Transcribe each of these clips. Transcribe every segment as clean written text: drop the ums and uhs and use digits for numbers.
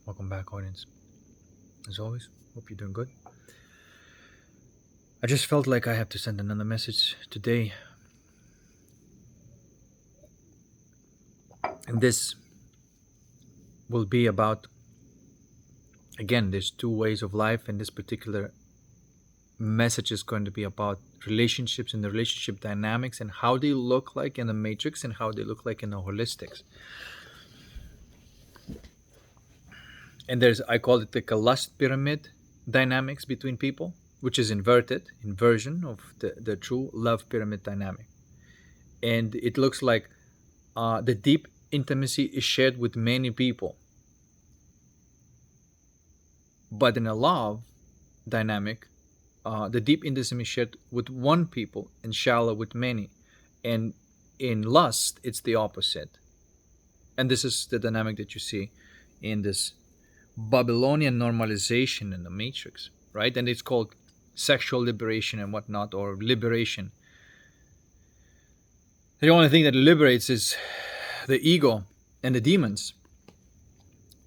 Welcome back, audience. As always, hope you're doing good. I just felt like I have to send another message today, and this will be about again, there's two ways of life, and this particular message is going to be about relationships and the relationship dynamics and how they look like in the matrix and how they look like in the holistics. And I call it like a lust pyramid dynamics between people, which is inversion of the true love pyramid dynamic. And it looks like the deep intimacy is shared with many people. But in a love dynamic, the deep intimacy is shared with one people and shallow with many. And in lust, it's the opposite. And this is the dynamic that you see in this Babylonian normalization in the matrix, right? And it's called sexual liberation and whatnot, or liberation. The only thing that liberates is the ego and the demons.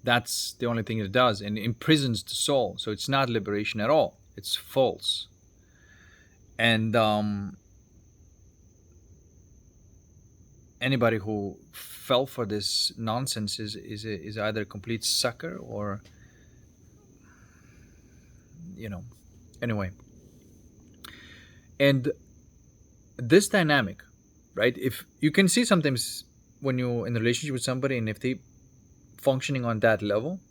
That's the only thing it does, and imprisons the soul. So it's not liberation at all. It's false. And anybody who fell for this nonsense is either a complete sucker or, anyway. And this dynamic, right? If you can see sometimes when you're in a relationship with somebody, and if they functioning on that level,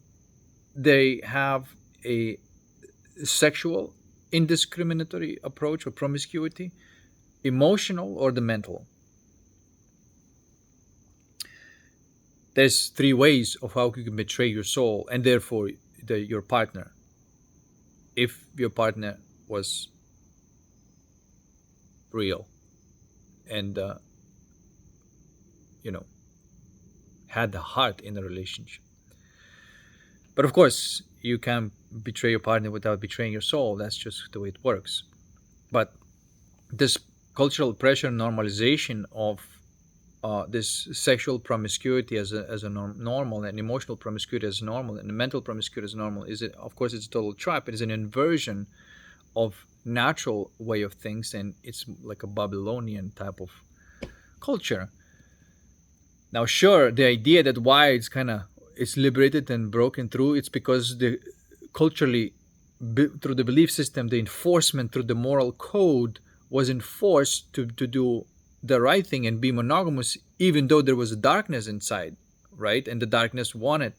they have a sexual indiscriminatory approach or promiscuity, emotional or the mental. There's three ways of how you can betray your soul and therefore your partner. If your partner was real and had the heart in the relationship. But of course, you can't betray your partner without betraying your soul. That's just the way it works. But this cultural pressure normalization of this sexual promiscuity as a normal, and emotional promiscuity as normal, and the mental promiscuity as normal of course it's a total trap. It is an inversion of natural way of things, and it's like a Babylonian type of culture. Now, sure, the idea that why it's liberated and broken through, it's because the culturally through the belief system, the enforcement through the moral code was enforced to do the right thing and be monogamous, even though there was a darkness inside, right? And the darkness wanted,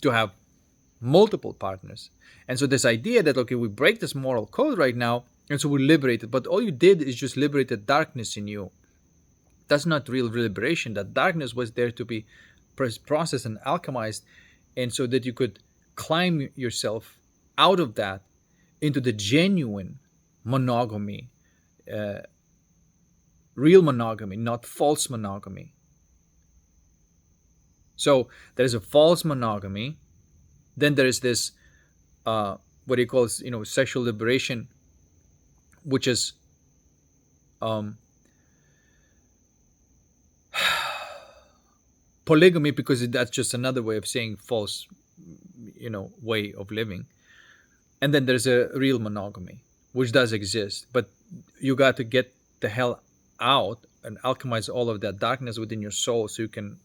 to have multiple partners. And so this idea that, okay, we break this moral code right now, and so we're liberated, but all you did is just liberate the darkness in you. That's not real liberation. That darkness was there to be processed and alchemized, and so that you could climb yourself out of that into the genuine monogamy, real monogamy, not false monogamy. So there's a false monogamy. Then there is this, what he calls, sexual liberation, which is polygamy, because that's just another way of saying false, way of living. And then there's a real monogamy, which does exist, but you got to get the hell out and alchemize all of that darkness within your soul so you can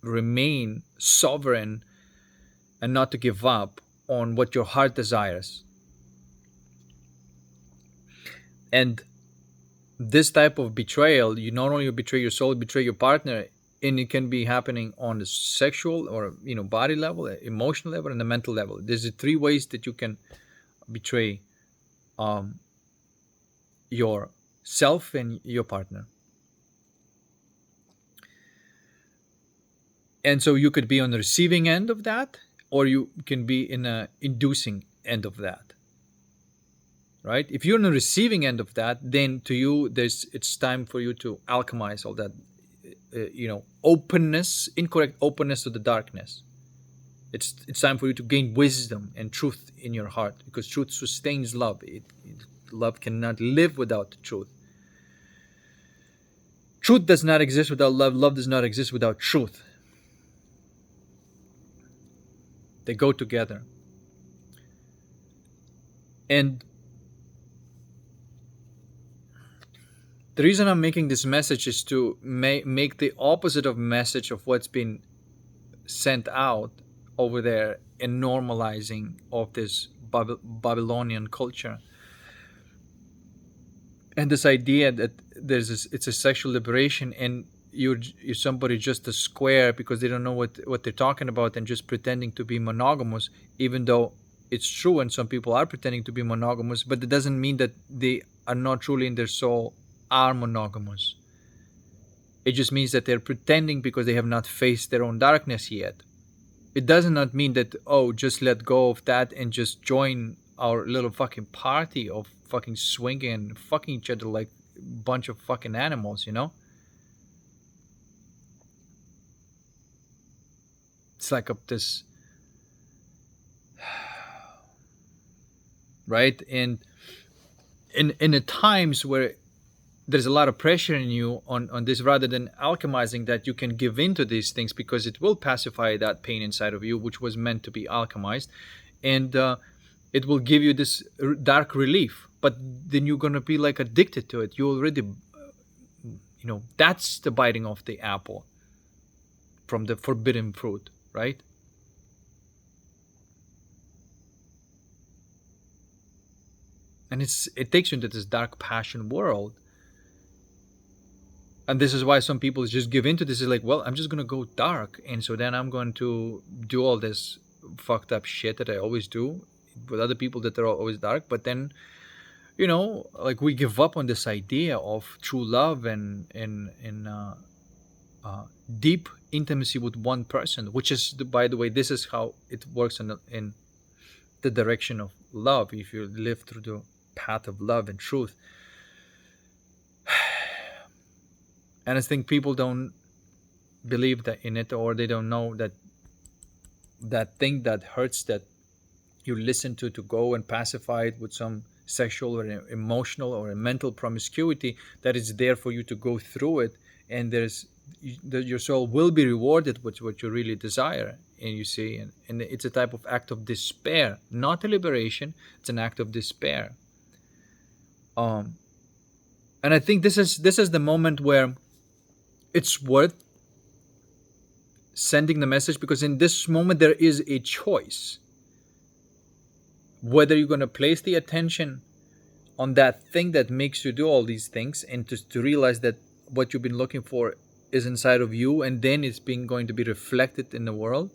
remain sovereign and not to give up on what your heart desires. And this type of betrayal, you not only betray your soul, betray your partner, and it can be happening on the sexual or body level, emotional level, and the mental level. There's three ways that you can betray yourself and your partner. And so you could be on the receiving end of that, or you can be in a inducing end of that, right? If you're on the receiving end of that, then to you, it's time for you to alchemize all that, incorrect openness to the darkness. It's time for you to gain wisdom and truth in your heart, because truth sustains love. Love cannot live without the truth. Truth does not exist without love. Love does not exist without truth. They go together. And the reason I'm making this message is to make the opposite of message of what's been sent out over there and normalizing of this Babylonian culture, and this idea that it's a sexual liberation, and you're somebody just a square because they don't know what they're talking about and just pretending to be monogamous, even though it's true and some people are pretending to be monogamous, but it doesn't mean that they are not truly in their soul are monogamous. It just means that they're pretending because they have not faced their own darkness yet. It does not mean that, oh, just let go of that and just join our little fucking party of fucking swinging and fucking each other like a bunch of fucking animals, you know? It's like this, right? And in the times where there's a lot of pressure in you on this, rather than alchemizing that, you can give in to these things because it will pacify that pain inside of you, which was meant to be alchemized. And it will give you this dark relief, but then you're going to be like addicted to it. You already, that's the biting of the apple from the forbidden fruit, right? And it takes you into this dark passion world. And this is why some people just give into this, is like, well, I'm just going to go dark, and so then I'm going to do all this fucked up shit that I always do with other people that are always dark. But then, like, we give up on this idea of true love and deep intimacy with one person, which is, by the way, this is how it works in the direction of love. If you live through the path of love and truth. And I think people don't believe that in it, or they don't know that thing that hurts, that you listen to go and pacify it with some sexual or emotional or mental promiscuity, that is there for you to go through it, and your soul will be rewarded with what you really desire. And you see, and it's a type of act of despair, not a liberation. It's an act of despair. And I think this is the moment where it's worth sending the message, because in this moment there is a choice whether you're going to place the attention on that thing that makes you do all these things, and to realize that what you've been looking for is inside of you, and then it's going to be reflected in the world,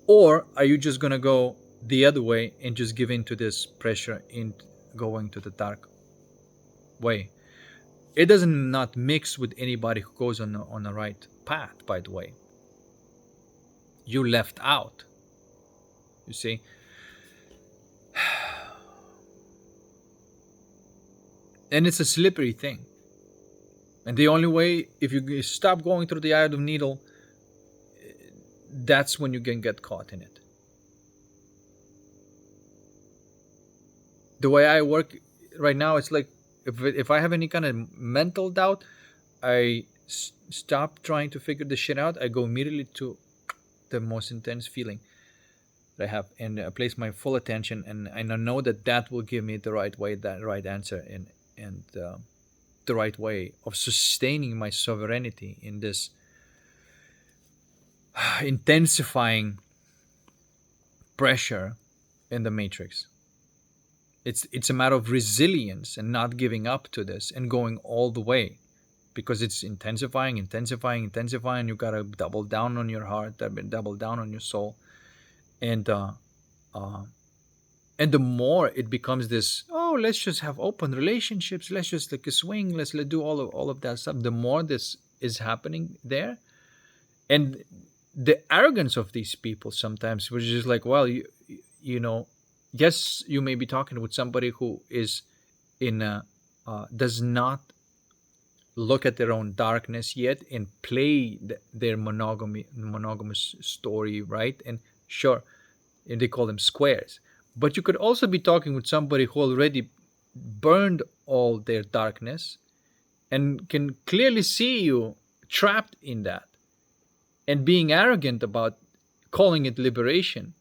or are you just going to go the other way and just give in to this pressure in going to the dark way. It doesn't not mix with anybody who goes on the right path, by the way. You left out. You see? And it's a slippery thing. And the only way, if you stop going through the eye of the needle, that's when you can get caught in it. The way I work right now, it's like, if I have any kind of mental doubt, I stop trying to figure this shit out. I go immediately to the most intense feeling that I have, and I place my full attention, and I know that will give me the right way, that right answer, and the right way of sustaining my sovereignty in this intensifying pressure in the matrix. It's a matter of resilience and not giving up to this and going all the way, because it's intensifying. You gotta double down on your heart, double down on your soul, and the more it becomes this, oh, let's just have open relationships, let's just like a swing, let's do all of that stuff. The more this is happening there, and the arrogance of these people sometimes, which is like, well, you know, yes, you may be talking with somebody who is does not look at their own darkness yet and play their monogamous story, right? And sure, and they call them squares. But you could also be talking with somebody who already burned all their darkness and can clearly see you trapped in that, and being arrogant about calling it liberation,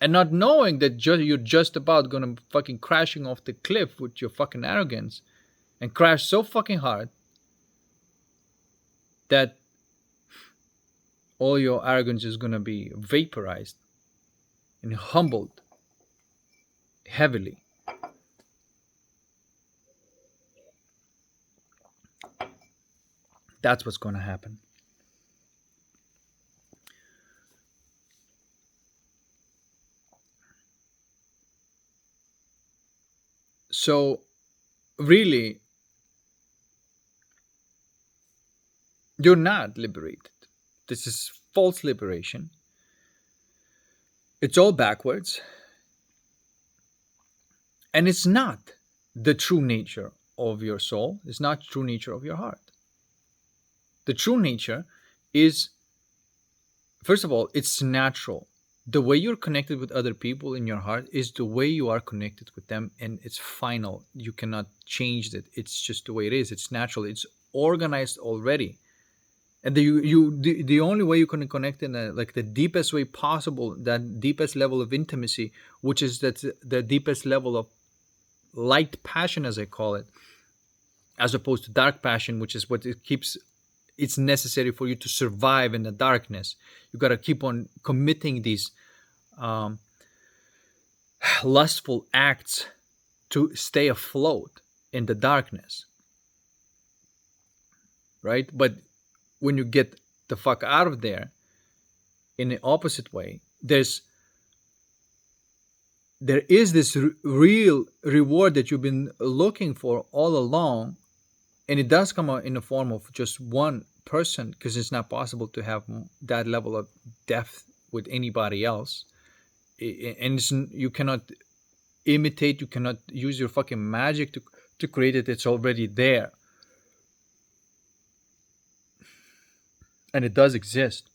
and not knowing that you're just about gonna fucking crashing off the cliff with your fucking arrogance, and crash so fucking hard that all your arrogance is gonna be vaporized and humbled heavily. That's what's gonna happen. So, really, you're not liberated. This is false liberation. It's all backwards. And it's not the true nature of your soul. It's not true nature of your heart. The true nature is, first of all, it's natural. The way you're connected with other people in your heart is the way you are connected with them, and it's final. You cannot change it. It's just the way it is. It's natural. It's organized already. And the only way you can connect in like the deepest way possible, that deepest level of intimacy, which is that the deepest level of light passion, as I call it, as opposed to dark passion, which is what it keeps. It's necessary for you to survive in the darkness. You got to keep on committing these um, lustful acts to stay afloat in the darkness, right? But when you get the fuck out of there in the opposite way, there is this real reward that you've been looking for all along, and it does come out in the form of just one person, because it's not possible to have that level of depth with anybody else. And you cannot imitate, you cannot use your fucking magic to create it. It's already there, and it does exist.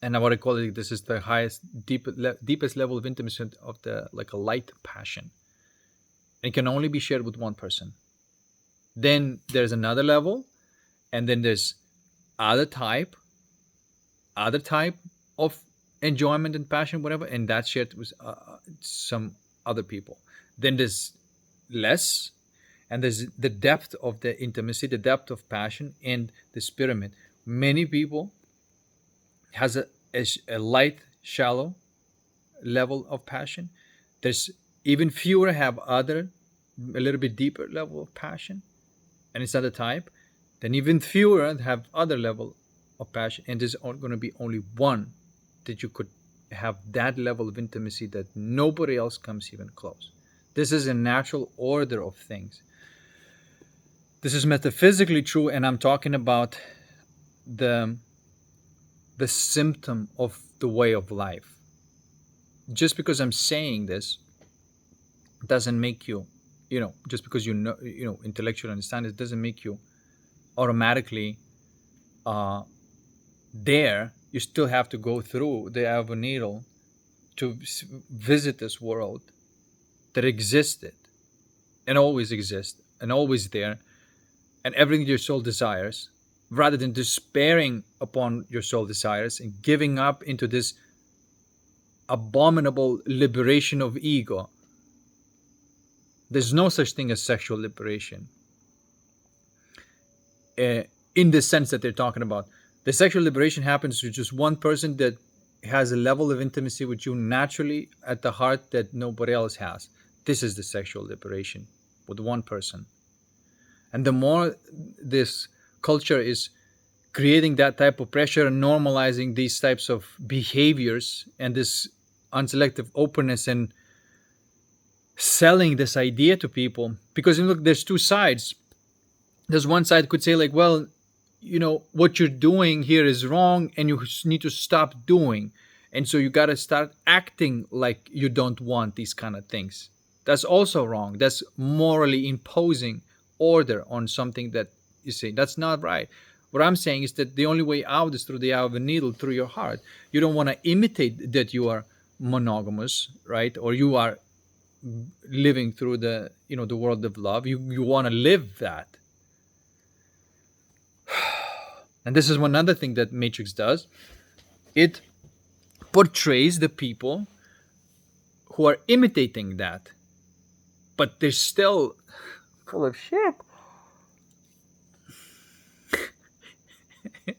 And what I call it, this is the highest, deepest level of intimacy of the, like, a light passion. It can only be shared with one person. Then there's another level, and then there's other type of enjoyment and passion, whatever, and that's shared with some other people. Then there's less, and there's the depth of the intimacy, the depth of passion, and this pyramid. Many people has a light, shallow level of passion. There's even fewer have other, a little bit deeper level of passion, and it's other type. Then even fewer have other level of passion, and there's going to be only one that you could have that level of intimacy that nobody else comes even close. This is a natural order of things. This is metaphysically true, and I'm talking about the symptom of the way of life. Just because I'm saying this doesn't make you, just because intellectually understand it, doesn't make you automatically there. You still have to go through the eye of a needle to visit this world that existed and always exists and always there, and everything your soul desires, rather than despairing upon your soul desires and giving up into this abominable liberation of ego. There's no such thing as sexual liberation in the sense that they're talking about. The sexual liberation happens to just one person that has a level of intimacy with you naturally at the heart that nobody else has. This is the sexual liberation with one person. And the more this culture is creating that type of pressure and normalizing these types of behaviors and this unselective openness and selling this idea to people, because look, there's two sides. There's one side could say, like, well, what you're doing here is wrong and you need to stop doing, and so you got to start acting like you don't want these kind of things. That's also wrong. That's morally imposing order on something that you say that's not right. What I'm saying is that the only way out is through the eye of a needle, through your heart. You don't want to imitate that you are monogamous, right? Or you are living through the world of love. You want to live that. And this is one other thing that Matrix does. It portrays the people who are imitating that, but they're still full of shit.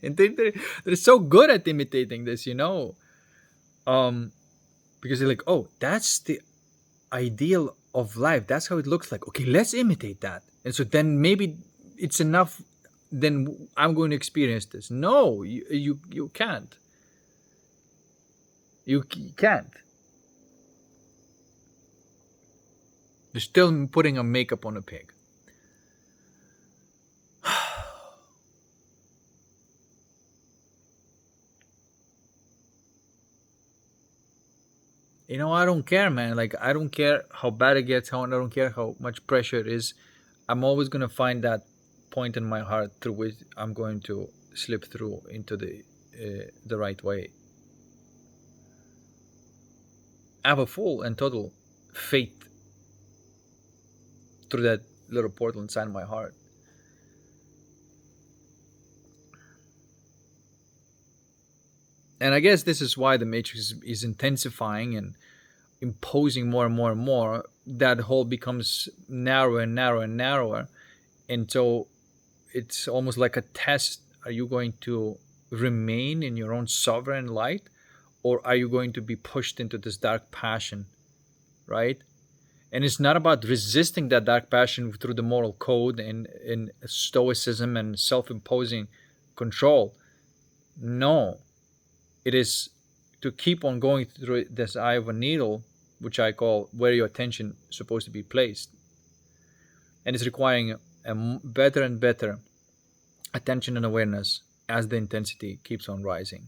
And they're so good at imitating this, um, because they're like, oh, that's the ideal of life. That's how it looks like. Okay, let's imitate that. And so then maybe it's enough. Then I'm going to experience this. No, you can't. You can't. You're still putting a makeup on a pig. I don't care, man. Like, I don't care how bad it gets. I don't care how much pressure it is. I'm always gonna find that point in my heart through which I'm going to slip through into the right way. I have a full and total faith through that little portal inside my heart. And I guess this is why the matrix is intensifying and imposing more and more and more. That hole becomes narrower and narrower and narrower. And so it's almost like a test. Are you going to remain in your own sovereign light, or are you going to be pushed into this dark passion, right? And it's not about resisting that dark passion through the moral code and stoicism and self-imposing control. No, it is to keep on going through this eye of a needle, which I call where your attention is supposed to be placed. And it's requiring a better and better attention and awareness as the intensity keeps on rising.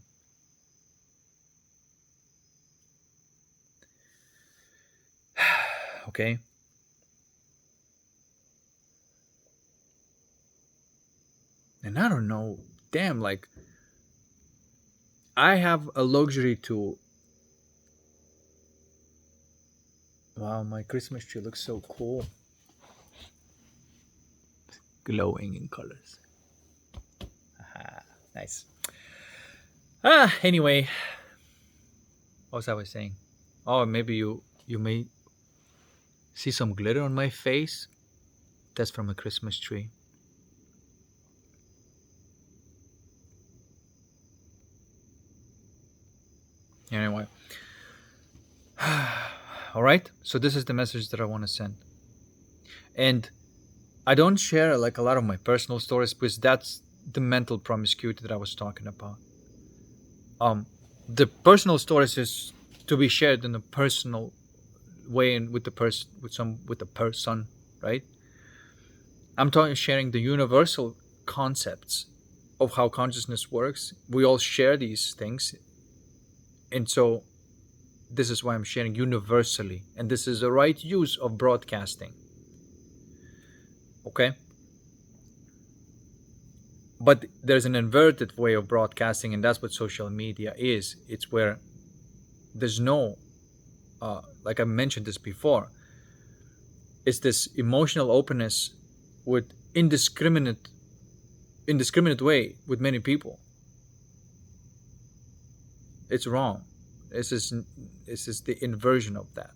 Okay? And I don't know, damn, like, I have a luxury to. Wow, my Christmas tree looks so cool. Glowing in colors. Aha, nice. Anyway, what was I saying? Oh, maybe you may see some glitter on my face. That's from a Christmas tree. Anyway. All right. So this is the message that I want to send. And I don't share like a lot of my personal stories because that's the mental promiscuity that I was talking about. The personal stories is to be shared in a personal way and with the person, with the person, right? I'm talking sharing the universal concepts of how consciousness works. We all share these things, and so this is why I'm sharing universally, and this is the right use of broadcasting. Okay? But there's an inverted way of broadcasting, and that's what social media is. It's where there's no, like I mentioned this before, it's this emotional openness with indiscriminate way with many people. It's wrong. This is the inversion of that,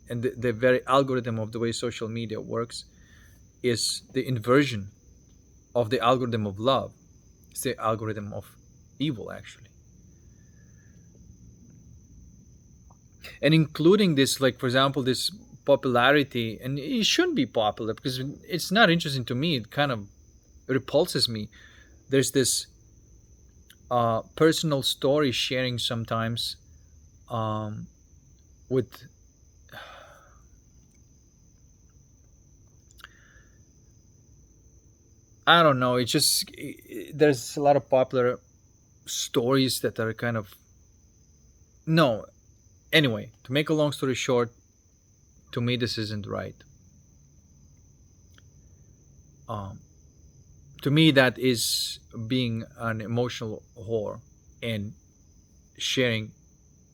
and the very algorithm of the way social media works is the inversion of the algorithm of love. It's the algorithm of evil, actually. And including this, like for example, this popularity, and it shouldn't be popular because it's not interesting to me. It kind of repulses me. There's this personal story sharing sometimes with I don't know. It's just there's a lot of popular stories that are kind of no. Anyway, to make a long story short, to me this isn't right. Um, to me that is being an emotional whore and sharing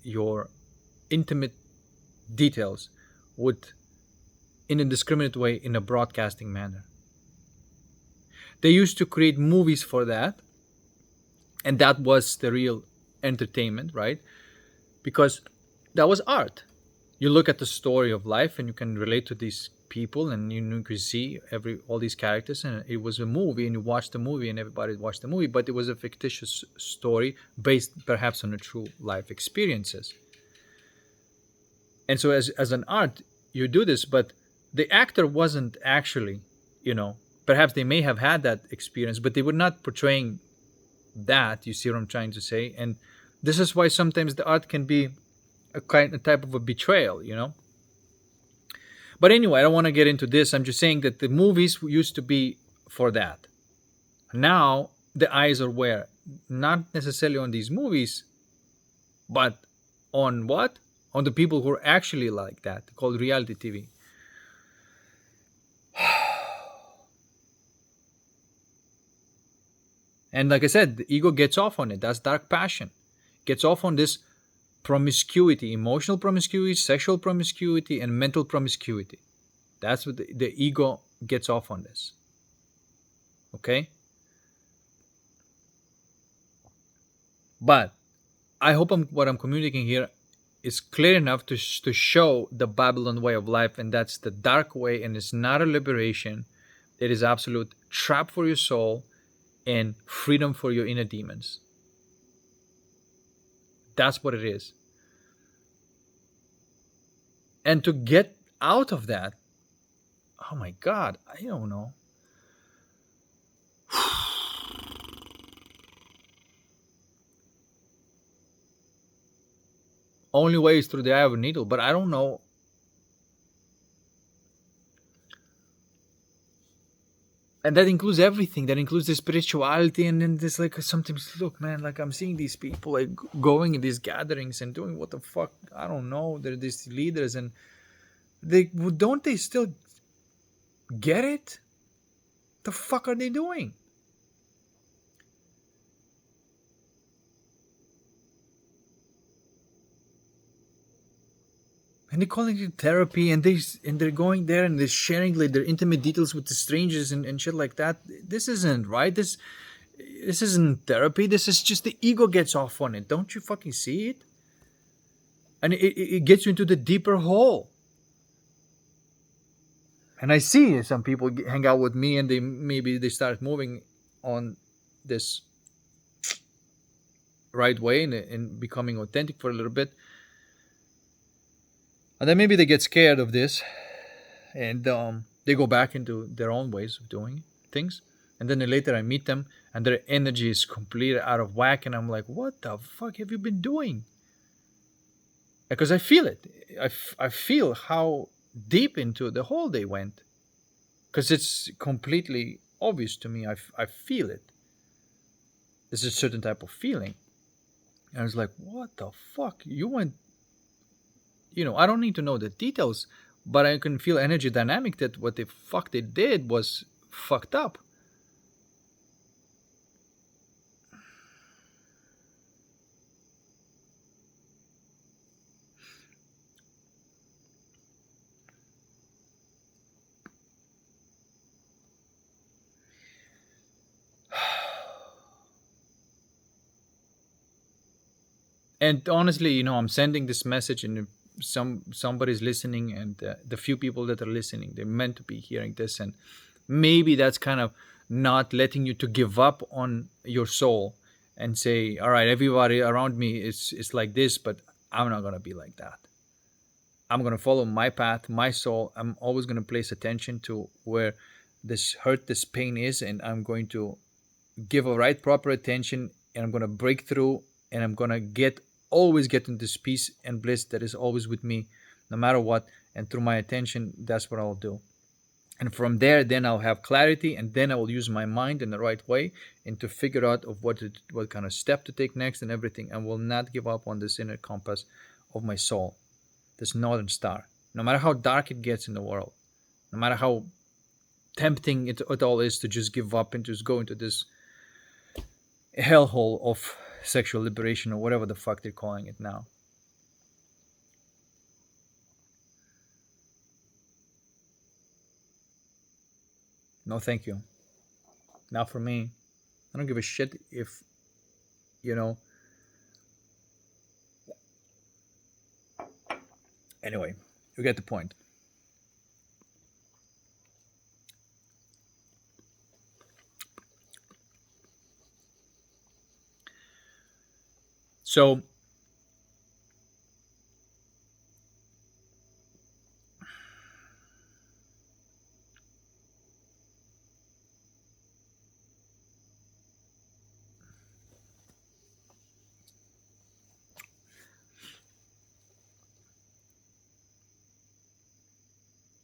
your intimate details with in a discriminate way in a broadcasting manner. They used to create movies for that, and that was the real entertainment, right? Because that was art. You look at the story of life and you can relate to these people, and you can see every all these characters, and it was a movie, and you watched the movie and everybody watched the movie, but it was a fictitious story based perhaps on the true life experiences. And so as an art, you do this, but the actor wasn't actually, you know, perhaps they may have had that experience, but they were not portraying that. You see what I'm trying to say? And this is why sometimes the art can be a type of a betrayal, you know. But anyway, I don't want to get into this. I'm just saying that the movies used to be for that. Now the eyes are where? Not necessarily on these movies, but on what? On the people who are actually like that, called reality TV. And like I said, the ego gets off on it. That's dark passion. Gets off on this promiscuity, emotional promiscuity, sexual promiscuity, and mental promiscuity. That's what the ego gets off on this. Okay? But I hope what I'm communicating here is clear enough to show the Babylon way of life, and that's the dark way, and it's not a liberation. It is absolute trap for your soul and freedom for your inner demons. That's what it is. And to get out of that, oh my God, I don't know. Only way is through the eye of a needle, but I don't know. And that includes everything. That includes the spirituality, and then there's like sometimes, look, man, like I'm seeing these people like going in these gatherings and doing what the fuck, I don't know. They're these leaders, and they don't they still get it? The fuck are they doing? And they're calling it therapy, and they're going there and they're sharing like their intimate details with the strangers and shit like that. This isn't right. This isn't therapy. This is just the ego gets off on it. Don't you fucking see it? And it gets you into the deeper hole. And I see some people hang out with me, and they start moving on this right way, and becoming authentic for a little bit, and then maybe they get scared of this, and they go back into their own ways of doing things, and then later I meet them and their energy is completely out of whack, and I'm like, what the fuck have you been doing? Because I feel it. I feel how deep into the hole they went, because it's completely obvious to me. I feel it. There's a certain type of feeling, and I was like, what the fuck, you went, I don't need to know the details, but I can feel energy dynamic that what the fuck they did was fucked up. And honestly, I'm sending this message, and somebody's listening, and the few people that are listening, they're meant to be hearing this, and maybe that's kind of not letting you to give up on your soul and say, all right, everybody around me is like this, but I'm not going to be like that. I'm going to follow my path, my soul. I'm always going to place attention to where this hurt, this pain is, and I'm going to give a right proper attention, and I'm going to break through, and I'm going to always get into this peace and bliss that is always with me no matter what. And through my attention, that's what I'll do. And from there, then I'll have clarity, and then I will use my mind in the right way and to figure out of what kind of step to take next and everything. I will not give up on this inner compass of my soul, this northern star. No matter how dark it gets in the world, no matter how tempting it all is to just give up and just go into this hellhole of sexual liberation, or whatever the fuck they're calling it now. No, thank you. Not for me. I don't give a shit if, you know, Anyway, you get the point. So,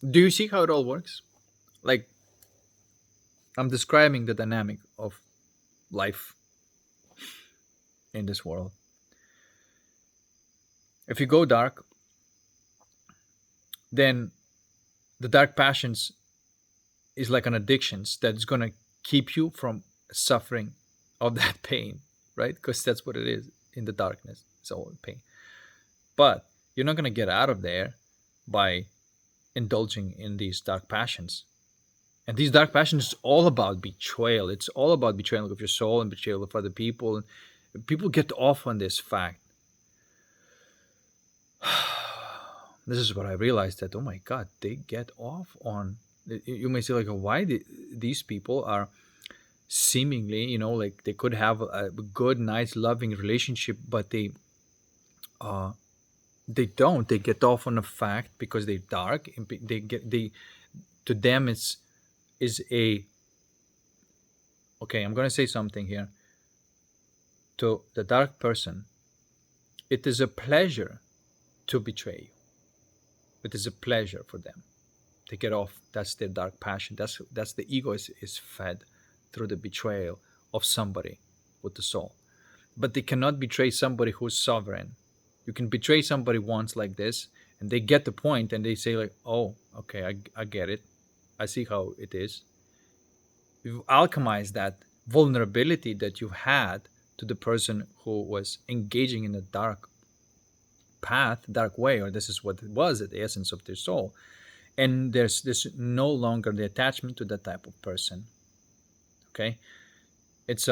do you see how it all works? Like, I'm describing the dynamic of life in this world. If you go dark, then the dark passions is like an addiction that's going to keep you from suffering of that pain, right? Because that's what it is in the darkness. It's all pain. But you're not going to get out of there by indulging in these dark passions. And these dark passions is all about betrayal. It's all about betrayal of your soul and betrayal of other people. People get off on this fact. This is what I realized, that oh my god, they get off on. You may say like, why these people are seemingly, like they could have a good, nice, loving relationship, but uh they don't. They get off on the fact because they're dark. And they to them it's is a okay. I'm gonna say something here. To the dark person, it is a pleasure to betray you. It is a pleasure for them. They get off. That's their dark passion. That's the ego is fed through the betrayal of somebody with the soul. But they cannot betray somebody who's sovereign. You can betray somebody once like this, and they get the point, and they say like, "Oh, okay, I get it. I see how it is." You've alchemized that vulnerability that you had to the person who was engaging in a dark path, dark way, or this is what it was at the essence of their soul. And there's no longer the attachment to that type of person. Okay, it's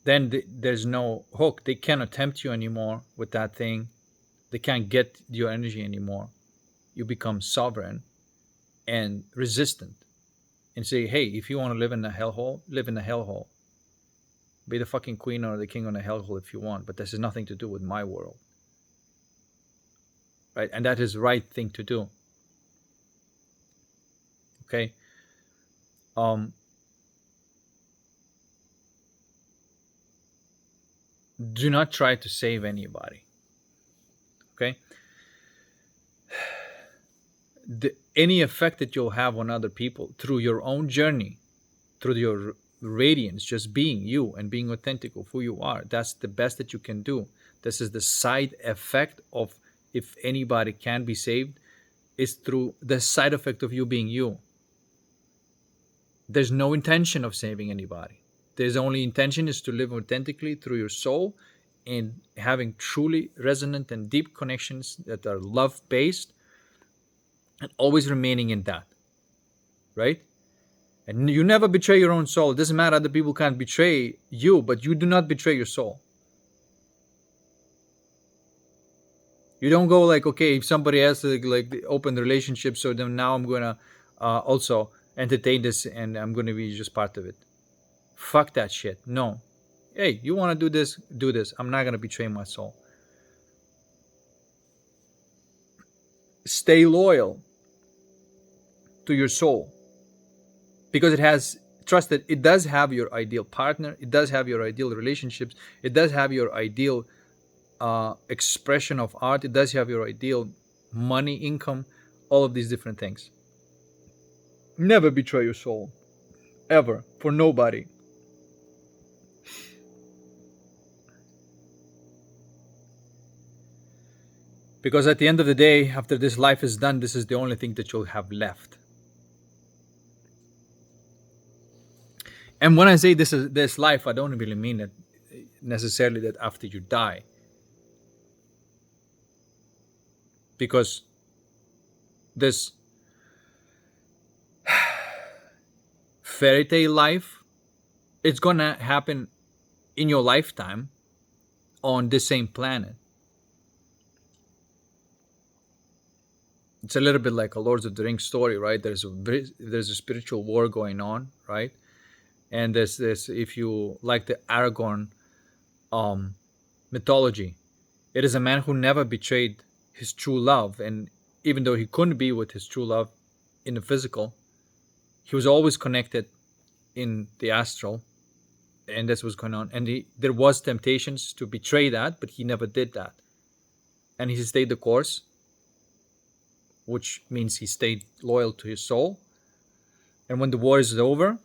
then there's no hook. They cannot tempt you anymore with that thing. They can't get your energy anymore. You become sovereign and resistant, and say, hey, if you want to live in a hellhole, live in a hellhole. Be the fucking queen or the king on a hellhole if you want, but this has nothing to do with my world, right? And that is the right thing to do. Okay. um do not try to save anybody. Okay. Any effect that you'll have on other people through your own journey, through your radiance, just being you and being authentic of who you are, that's the best that you can do. This is the side effect of, if anybody can be saved, is through the side effect of you being you. There's no intention of saving anybody. There's only intention is to live authentically through your soul and having truly resonant and deep connections that are love based, and always remaining in that, right? And you never betray your own soul. It doesn't matter, other people can't betray you, but you do not betray your soul. You don't go like, okay, if somebody has like open relationship, so then now I'm gonna also entertain this and I'm gonna be just part of it. Fuck that shit. No. Hey, you want to do this? Do this. I'm not gonna betray my soul. Stay loyal to your soul, because it has trust that it does have your ideal partner, it does have your ideal relationships, it does have your ideal expression of art, it does have your ideal money, income, all of these different things. Never betray your soul, ever, for nobody. Because at the end of the day, after this life is done, this is the only thing that you'll have left. And when I say this life, I don't really mean that necessarily that after you die, because this fairy tale life, it's gonna happen in your lifetime on the same planet. It's a little bit like a Lord of the Rings story, right? There's a spiritual war going on, right? And there's this, if you like the Aragorn um, mythology, it is a man who never betrayed his true love, and even though he couldn't be with his true love in the physical, he was always connected in the astral, and that's what's going on. And there was temptations to betray that, but he never did that, and he stayed the course, which means he stayed loyal to his soul. And when the war is over,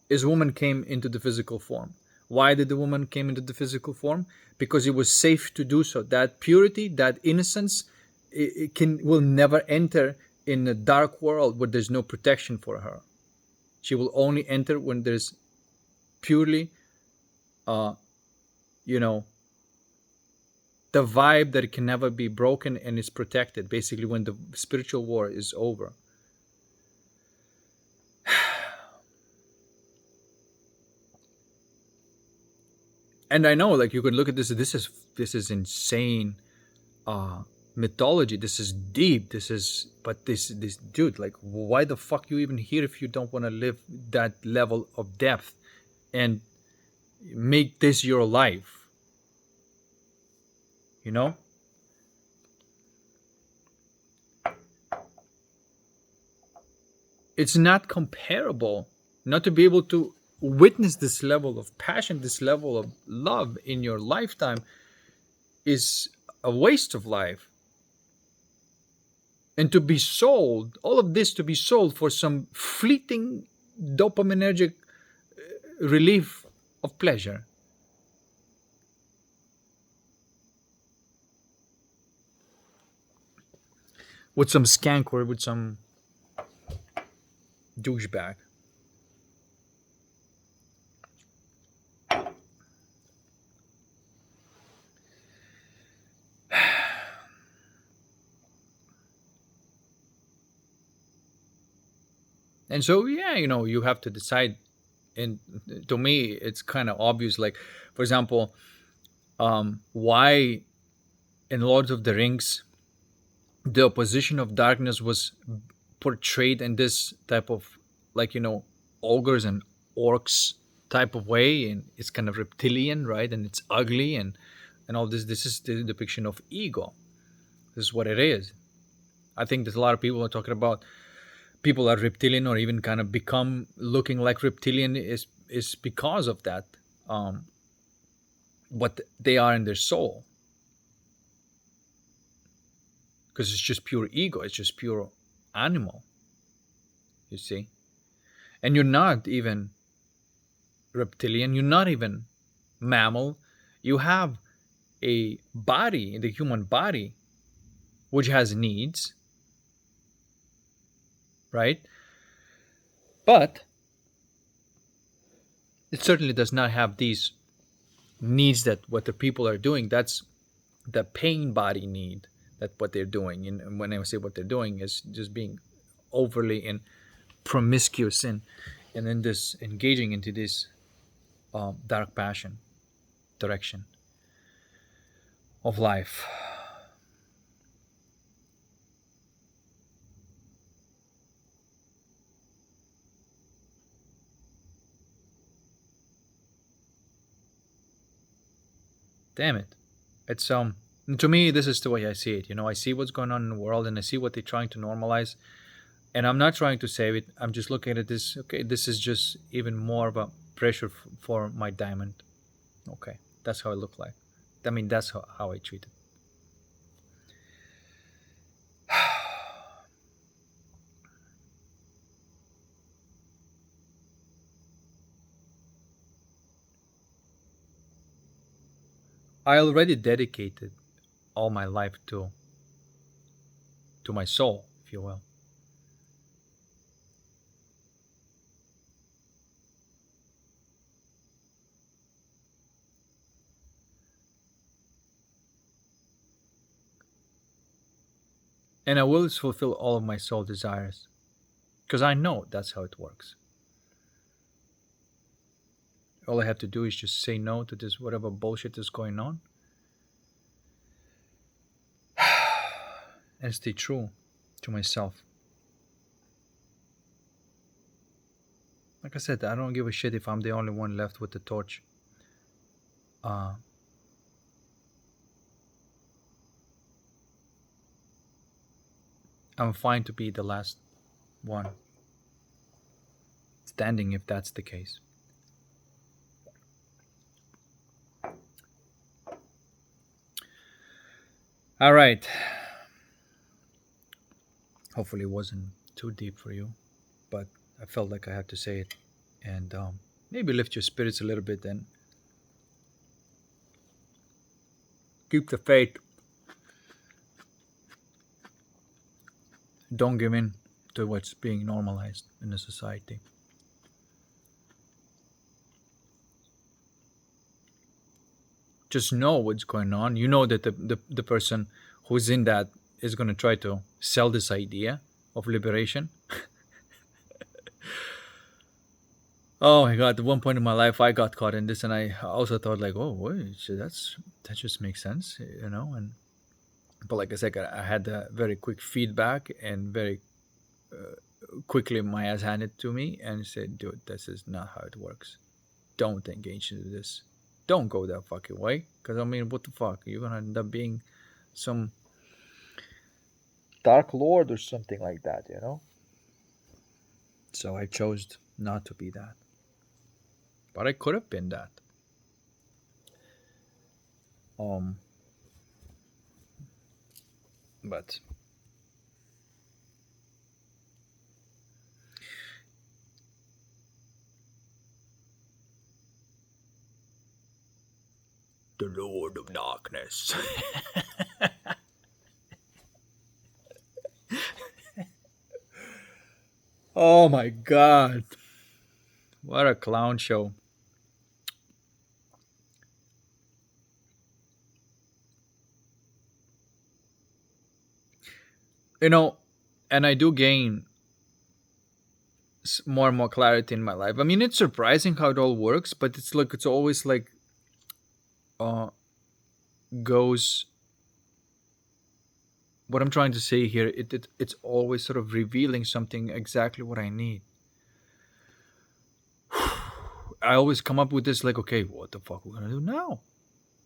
his woman came into the physical form. Why did the woman came into the physical form? Because it was safe to do so. That purity, that innocence, it can will never enter in a dark world where there's no protection for her. She will only enter when there's purely, uh, you know, the vibe that it can never be broken and is protected. Basically, when the spiritual war is over. And I know, like, you could look at this. This is insane mythology. This is deep. But this dude, like, why the fuck you even here if you don't want to live that level of depth and make this your life? You know, it's not comparable. Not to be able to witness this level of passion, this level of love in your lifetime is a waste of life. And to be sold, all of this to be sold for some fleeting dopaminergic relief of pleasure. With some skank or with some douchebag. And so, yeah, you have to decide. And to me, it's kind of obvious. Like, for example, why in Lords of the Rings, the opposition of darkness was portrayed in this type of, like, ogres and orcs type of way, and it's kind of reptilian, right? And it's ugly, and all this. This is the depiction of ego. This is what it is. I think there's a lot of people are talking about people are reptilian or even kind of become looking like reptilian is because of that, what they are in their soul, because it's just pure ego, it's just pure animal, you see. And you're not even reptilian, you're not even mammal. You have a body, the human body, which has needs, right? But it certainly does not have these needs that what the people are doing. That's the pain body need, that what they're doing. And when I say what they're doing is just being overly and promiscuous and then this engaging into this dark passion direction of life. Damn it. It's to me, this is the way I see it. I see what's going on in the world, and I see what they're trying to normalize, and I'm not trying to save it. I'm just looking at this. Okay, this is just even more of a pressure for my diamond. Okay, that's how it look like. I mean, that's how I treat it. I already dedicated all my life to my soul, if you will. And I will fulfill all of my soul desires because I know that's how it works. All I have to do is just say no to this whatever bullshit is going on, and stay true to myself. Like I said, I don't give a shit if I'm the only one left with the torch. Uh, I'm fine to be the last one standing if that's the case. All right. Hopefully, it wasn't too deep for you, but I felt like I had to say it and maybe lift your spirits a little bit and keep the faith. Don't give in to what's being normalized in the society. Just know what's going on. You know that the person who's in that is going to try to sell this idea of liberation. Oh my god! At one point in my life, I got caught in this, and I also thought like, "Oh, wait, that just makes sense," you know. And but like I said, I had a very quick feedback and very quickly my ass handed to me and said, "Dude, this is not how it works. Don't engage into this. Don't go that fucking way. Because I mean, what the fuck? You're gonna end up being some dark lord or something like that, you know." So I chose not to be that, but I could have been that. Um, but the Lord of Darkness. Oh my god. What a clown show. You know, and I do gain more and more clarity in my life. I mean, it's surprising how it all works, but it's like it's always like uh goes what I'm trying to say here, it's always sort of revealing something exactly what I need. I always come up with this like, okay, what the fuck we're gonna do now?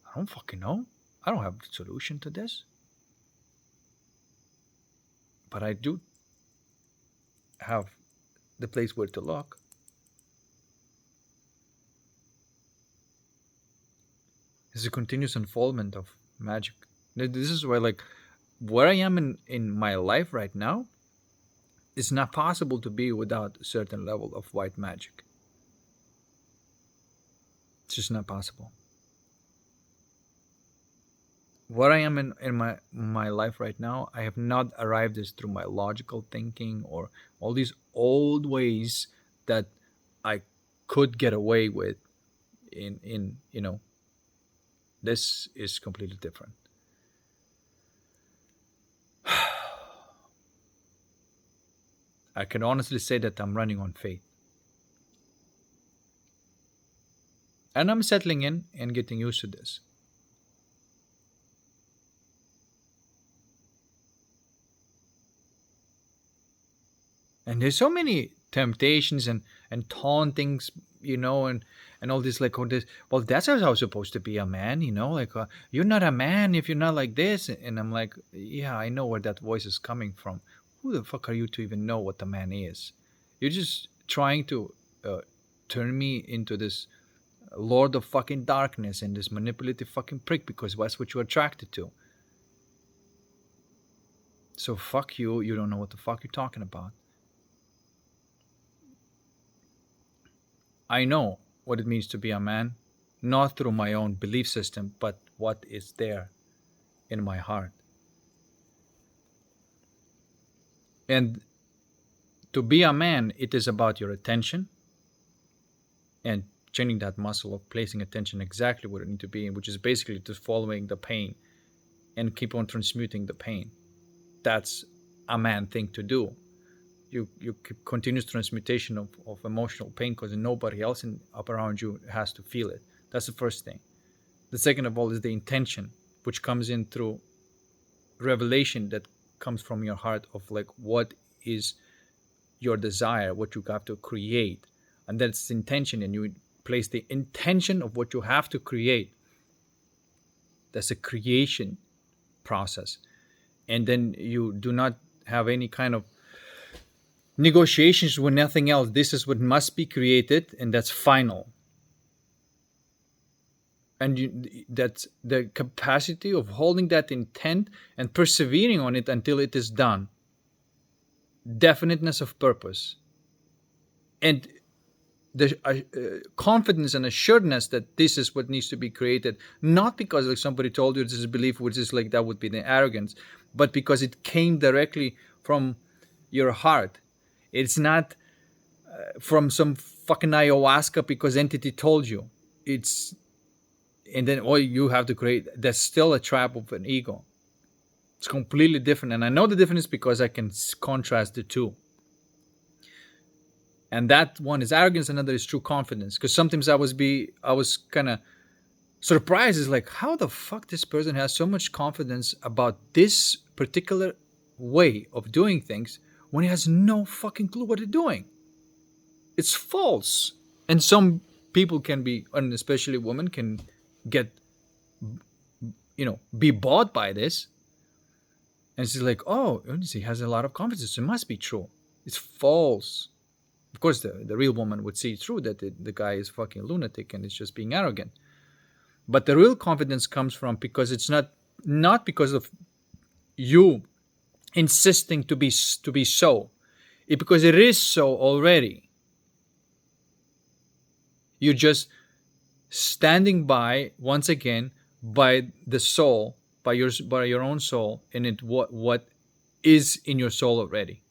I don't fucking know. I don't have the solution to this. But I do have the place where to look. It's a continuous unfoldment of magic. This is why like where I am in my life right now, it's not possible to be without a certain level of white magic. It's just not possible. What I am in my life right now, I have not arrived this through my logical thinking or all these old ways that I could get away with in this is completely different. I can honestly say that I'm running on faith. And I'm settling in and getting used to this. And there's so many temptations and tauntings, and all this like all this. Well, that's how I was supposed to be a man, like you're not a man if you're not like this. And I'm like, yeah, I know where that voice is coming from. Who the fuck are you to even know what a man is? You're just trying to uh, turn me into this lord of fucking darkness and this manipulative fucking prick because that's what you're attracted to. So fuck you. You don't know what the fuck you're talking about. I know what it means to be a man, not through my own belief system, but what is there in my heart. And to be a man, it is about your attention and training that muscle of placing attention exactly where it needs to be, which is basically just following the pain and keep on transmuting the pain. That's a man thing to do. You keep continuous transmutation of emotional pain because nobody else up around you has to feel it. That's the first thing. The second of all is the intention, which comes in through revelation that comes from your heart of like what is your desire, what you have to create, and that's intention, and you place the intention of what you have to create. That's a creation process, and then you do not have any kind of negotiations with nothing else. This is what must be created, and that's final. And that's the capacity of holding that intent and persevering on it until it is done. Definiteness of purpose, and the confidence and assuredness that this is what needs to be created, not because like somebody told you this is belief, which is like that would be the arrogance, but because it came directly from your heart. It's not from some fucking ayahuasca because entity told you. It's and then all you have to create. That's still a trap of an ego. It's completely different, and I know the difference because I can contrast the two. And that one is arrogance, another is true confidence. Because sometimes I was kind of surprised. Is like, how the fuck this person has so much confidence about this particular way of doing things when he has no fucking clue what they're doing. It's false. And some people can be, and especially women, can get, be bought by this. And she's like, oh, he has a lot of confidence. It must be true. It's false. Of course, the real woman would see through that the guy is fucking lunatic and is just being arrogant. But the real confidence comes from because it's not because of you insisting to be so. Because it is so already. You're just standing by once again by the soul, by your own soul, and it what is in your soul already.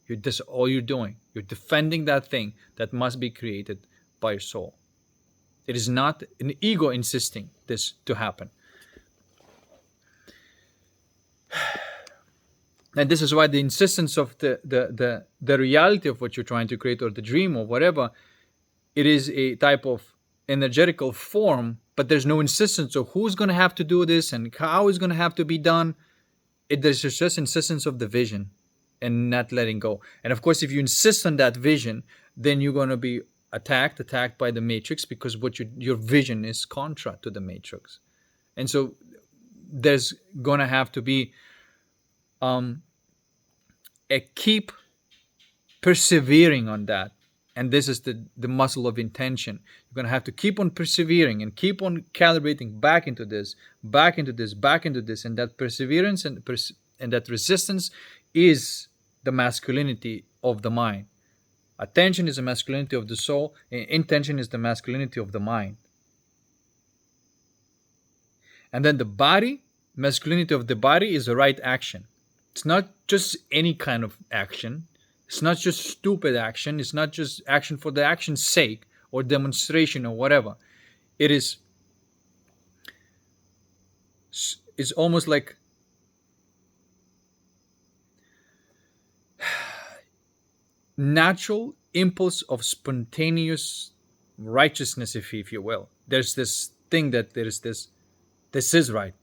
That's all you're doing. You're defending that thing that must be created by your soul. It is not an ego insisting this to happen. And this is why the insistence of the reality of what you're trying to create, or the dream or whatever, it is a type of energetical form, but there's no insistence of who's going to have to do this and how it's going to have to be done. There's just insistence of the vision and not letting go. And of course, if you insist on that vision, then you're going to be attacked by the matrix, because what your vision is contra to the matrix. And so there's going to have to be a keep persevering on that. And this is the muscle of intention. You're going to have to keep on persevering and keep on calibrating back into this. And that perseverance and that resistance is the masculinity of the mind. Attention is the masculinity of the soul, and intention is the masculinity of the mind. And then the body, masculinity of the body, is the right action. It's not just any kind of action. It's not just stupid action. It's not just action for the action's sake or demonstration or whatever. It's almost like natural impulse of spontaneous righteousness, if you will. There's this thing that this is right.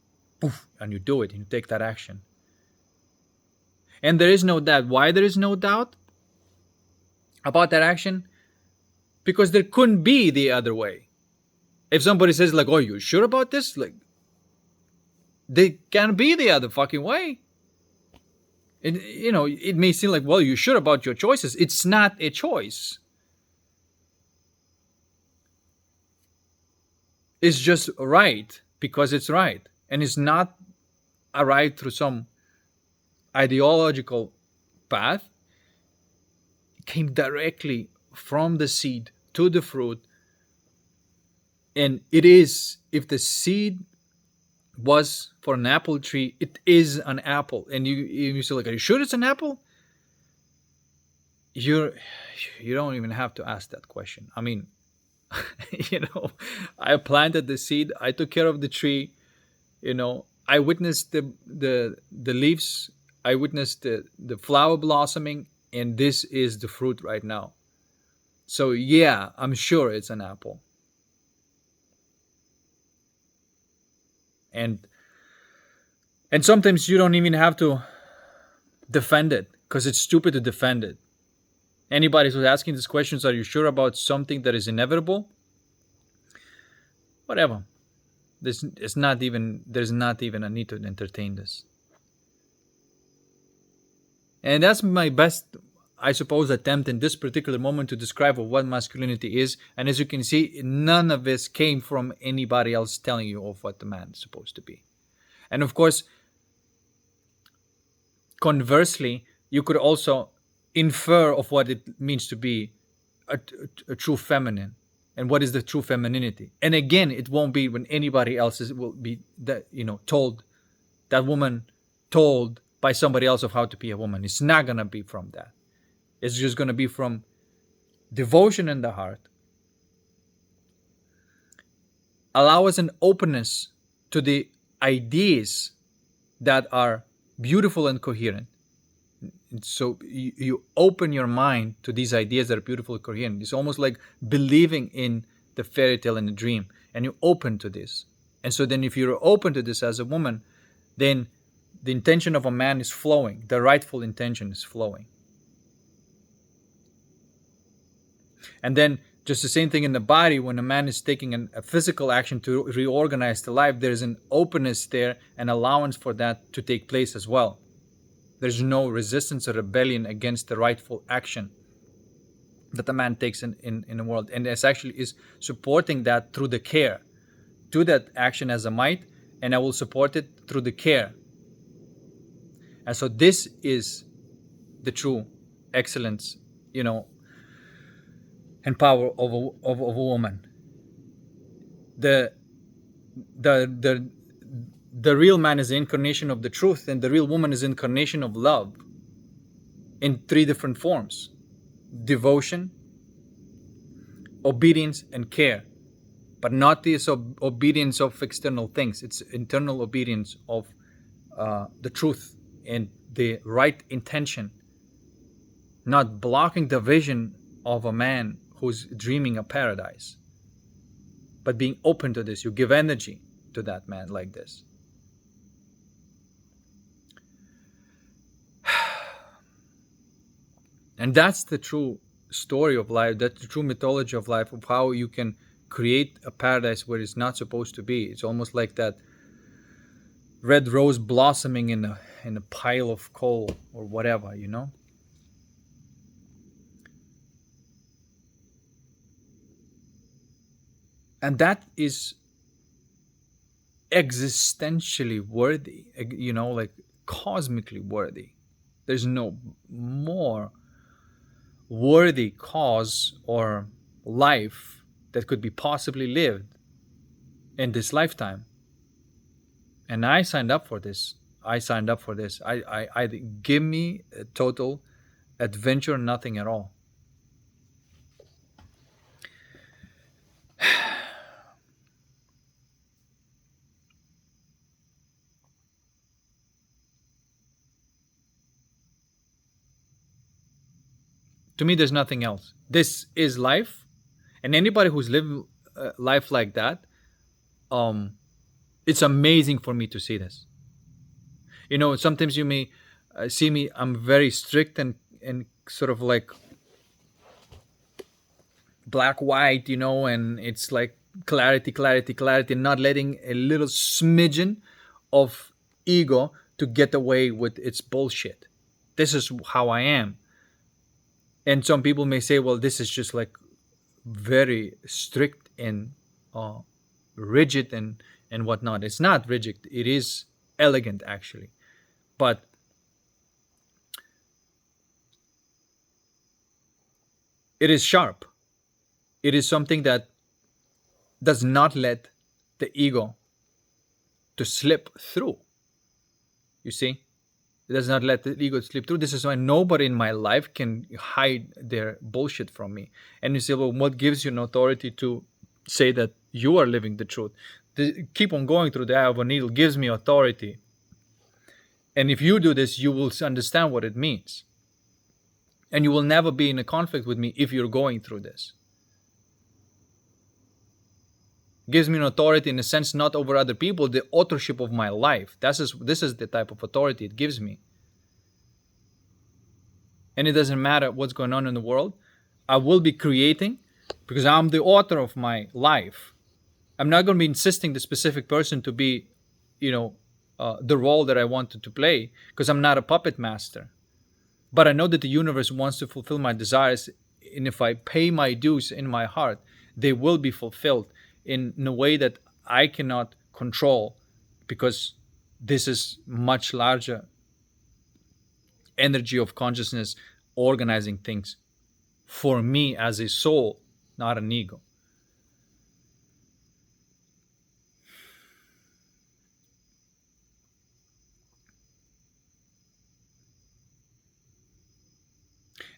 Poof, and you do it and you take that action. And there is no doubt. Why there is no doubt about that action? Because there couldn't be the other way. If somebody says like, oh, you sure about this? Like, they can't be the other fucking way. It may seem like, well, you're sure about your choices. It's not a choice. It's just right because it's right. And it's not a right through some ideological path. It came directly from the seed to the fruit. And it is, if the seed was for an apple tree, it is an apple. And you say like, are you sure it's an apple? You don't even have to ask that question. I mean, I planted the seed, I took care of the tree, I witnessed the leaves, I witnessed the flower blossoming, and this is the fruit right now. So yeah, I'm sure it's an apple. And sometimes you don't even have to defend it, because it's stupid to defend it. Anybody who's asking these questions, are you sure about something that is inevitable? Whatever. There's not even a need to entertain this. And that's my best, I suppose, attempt in this particular moment to describe what masculinity is. And as you can see, none of this came from anybody else telling you of what the man is supposed to be. And of course, conversely, you could also infer of what it means to be a true feminine, and what is the true femininity. And again, it won't be when anybody else will be that told, that woman told by somebody else of how to be a woman. It's not gonna be from that. It's just gonna be from devotion in the heart. Allow us an openness to the ideas that are beautiful and coherent. So you open your mind to these ideas that are beautiful and coherent. It's almost like believing in the fairy tale and the dream, and you're open to this. And so then if you're open to this as a woman, then the intention of a man is flowing. The rightful intention is flowing. And then just the same thing in the body. When a man is taking a physical action to reorganize the life, there's an openness there and allowance for that to take place as well. There's no resistance or rebellion against the rightful action that the man takes in the world. And this actually is supporting that through the care. Do that action as a might, and I will support it through the care. And so this is the true excellence, and power of a woman. The real man is the incarnation of the truth, and the real woman is the incarnation of love in 3 different forms: devotion, obedience, and care. But not this obedience of external things. It's internal obedience of the truth and the right intention, not blocking the vision of a man who's dreaming a paradise, but being open to this. You give energy to that man like this. And that's the true story of life. That's the true mythology of life, of how you can create a paradise where it's not supposed to be. It's almost like that red rose blossoming in a pile of coal or whatever, And that is existentially worthy, like cosmically worthy. There's no more worthy cause or life that could be possibly lived in this lifetime. And I signed up for this. I give me a total adventure, nothing at all. To me, there's nothing else. This is life, and anybody who's lived life like that, it's amazing for me to see this. Sometimes you may see me. I'm very strict and sort of like black white, and it's like clarity, not letting a little smidgen of ego to get away with its bullshit. This is how I am. And some people may say, well, this is just like very strict and rigid and whatnot. It's not rigid. It is elegant, actually. But it is sharp. It is something that does not let the ego to slip through. You see? It does not let the ego slip through. This is why nobody in my life can hide their bullshit from me. And you say, well, what gives you an authority to say that you are living the truth? Keep on going through the eye of a needle gives me authority. And if you do this, you will understand what it means. And you will never be in a conflict with me if you're going through this. It gives me an authority in a sense, not over other people, the authorship of my life. This is the type of authority it gives me. and it doesn't matter what's going on in the world. I will be creating because I'm the author of my life. I'm not going to be insisting the specific person to be, you know, the role that I wanted to play, because I'm not a puppet master. But I know that the universe wants to fulfill my desires, and if I pay my dues in my heart, they will be fulfilled in a way that I cannot control, because this is much larger energy of consciousness organizing things for me as a soul, not an ego.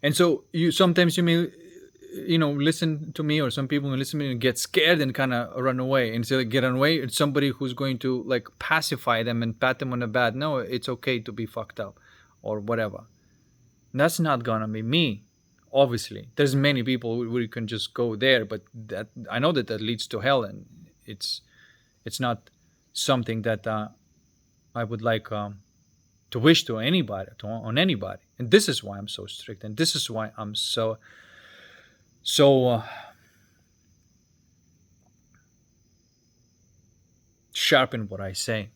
And so you sometimes you may, listen to me, or some people will listen to me and get scared and kind of run away, and so get away. It's somebody who's going to like pacify them and pat them on the back. No, it's okay to be fucked up or whatever. That's not gonna be me. Obviously there's many people where you can just go there, but that I know that that leads to hell, and it's not something that I would like to wish to anybody, on anybody. And this is why I'm so strict, and this is why I'm so sharp in what I say.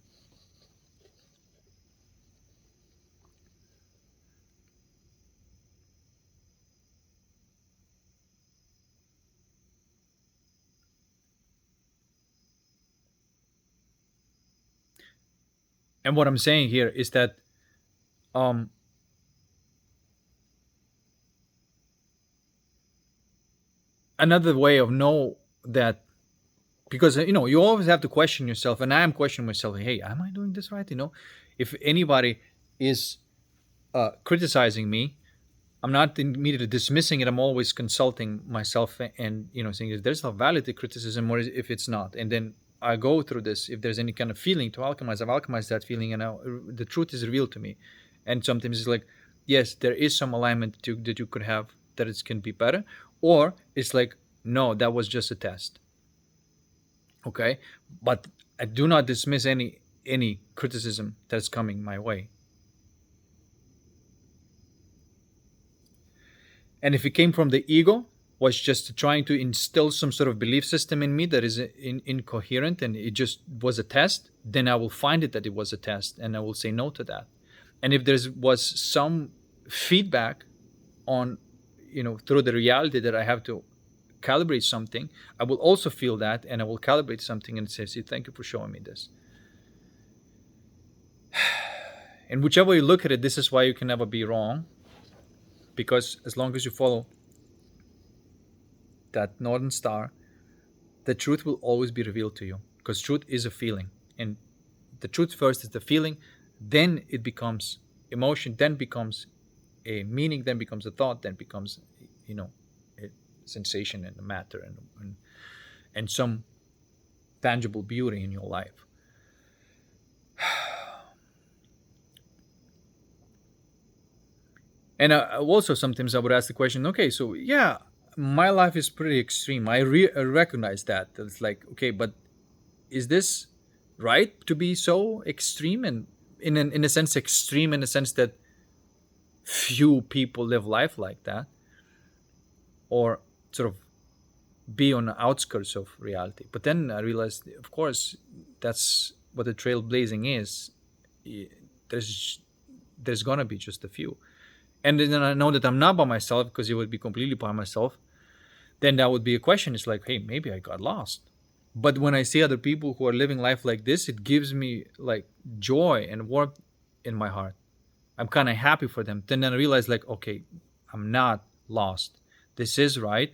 And what I'm saying here is that um, another way of know that, because you always have to question yourself, and I am questioning myself. Hey, am I doing this right? If anybody is criticizing me, I'm not immediately dismissing it. I'm always consulting myself, and saying if there's a valid criticism or if it's not, and then I go through this. If there's any kind of feeling to alchemize, I've alchemized that feeling, and now the truth is revealed to me. And sometimes it's like, yes, there is some alignment that you could have, that it can be better, or it's like, no, that was just a test. Okay, but I do not dismiss any criticism that's coming my way. And if it came from the ego, was just trying to instill some sort of belief system in me that is incoherent, and it just was a test, then I will find it that it was a test, and I will say no to that. And if there was some feedback on, through the reality that I have to calibrate something, I will also feel that, and I will calibrate something and say, see, thank you for showing me this. And whichever you look at it, this is why you can never be wrong, because as long as you follow that northern star, the truth will always be revealed to you, because truth is a feeling, and the truth first is the feeling, then it becomes emotion, then becomes a meaning, then becomes a thought, then becomes a sensation and a matter, and some tangible beauty in your life. And also sometimes I would ask the question, okay, so yeah, my life is pretty extreme. I recognize that. It's like, okay, but is this right to be so extreme? And in a sense, extreme in the sense that few people live life like that, or sort of be on the outskirts of reality. But then I realized, of course, that's what the trailblazing is. There's gonna be just a few, and then I know that I'm not by myself, because it would be completely by myself. Then that would be a question. It's like, hey, maybe I got lost. But when I see other people who are living life like this, it gives me like joy and warmth in my heart. I'm kind of happy for them. Then I realize, like, okay, I'm not lost. This is right.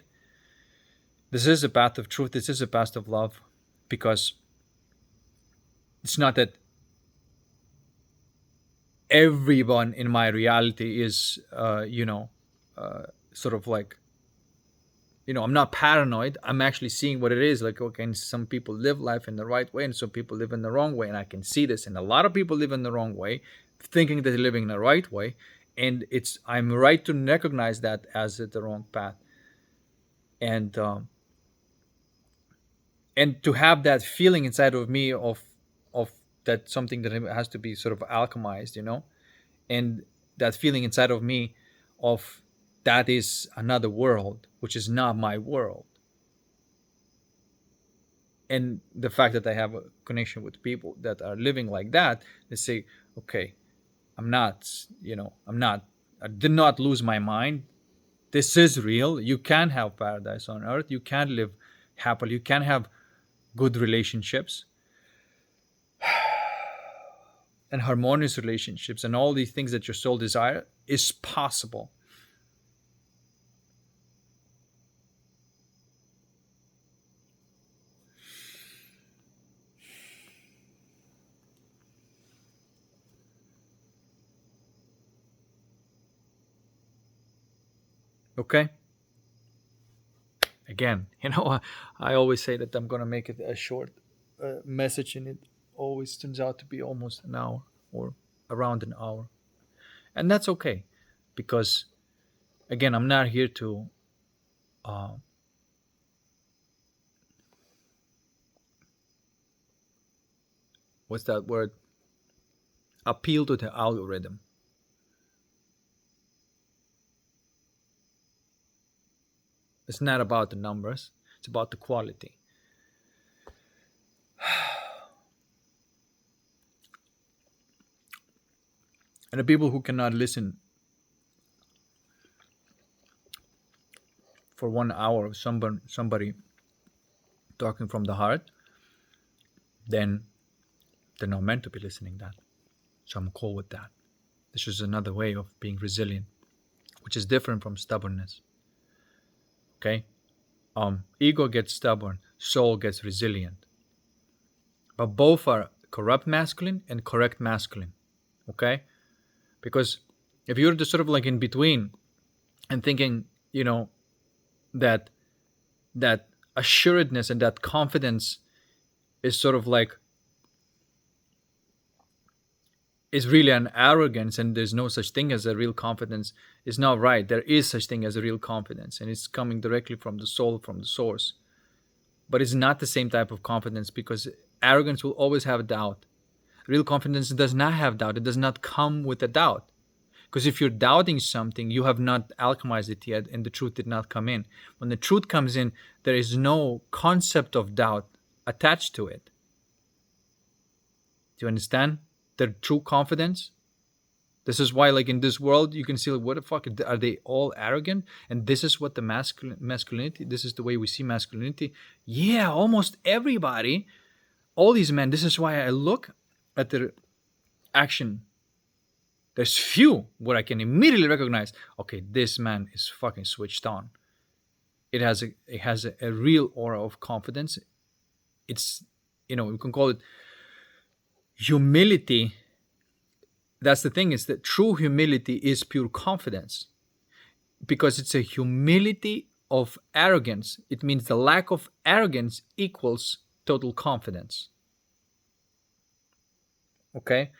This is a path of truth. This is a path of love, because it's not that everyone in my reality is, sort of like, I'm not paranoid. I'm actually seeing what it is. Like, okay, and some people live life in the right way, and some people live in the wrong way, and I can see this. And a lot of people live in the wrong way, thinking that they're living in the right way, and I'm right to recognize that as the wrong path, and to have that feeling inside of me of that something that has to be sort of alchemized, and that feeling inside of me of that is another world, which is not my world. And the fact that I have a connection with people that are living like that, they say, okay, I'm not, I'm not, I did not lose my mind. This is real. You can have paradise on earth. You can live happily. You can have good relationships and harmonious relationships, and all these things that your soul desire is possible. Okay? Again, I always say that I'm going to make it a short message, and it always turns out to be almost an hour or around an hour. And that's okay, because, again, I'm not here to uh, what's that word? Appeal to the algorithm. It's not about the numbers, it's about the quality. And the people who cannot listen for 1 hour of somebody talking from the heart, then they're not meant to be listening to that. So I'm cool with that. This is another way of being resilient, which is different from stubbornness. Okay? Ego gets stubborn, soul gets resilient. But both are corrupt masculine and correct masculine. Okay? Because if you're just sort of like in between and thinking, that that assuredness and that confidence is sort of like is really an arrogance, and there's no such thing as a real confidence, is not right. There is such thing as a real confidence, and it's coming directly from the soul, from the source. But it's not the same type of confidence, because arrogance will always have doubt. Real confidence does not have doubt. It does not come with a doubt. Because if you're doubting something, you have not alchemized it yet, and the truth did not come in. When the truth comes in, there is no concept of doubt attached to it. Do you understand? The true confidence. This is why, like in this world, you can see, like, what the fuck are they all arrogant? And this is what the masculinity. This is the way we see masculinity. Yeah, almost everybody, all these men. This is why I look at their action. There's few where I can immediately recognize, okay, this man is fucking switched on. It has a real aura of confidence. It's, you can call it humility. That's the thing, is that true humility is pure confidence, because it's a humility of arrogance. It means the lack of arrogance equals total confidence. Okay?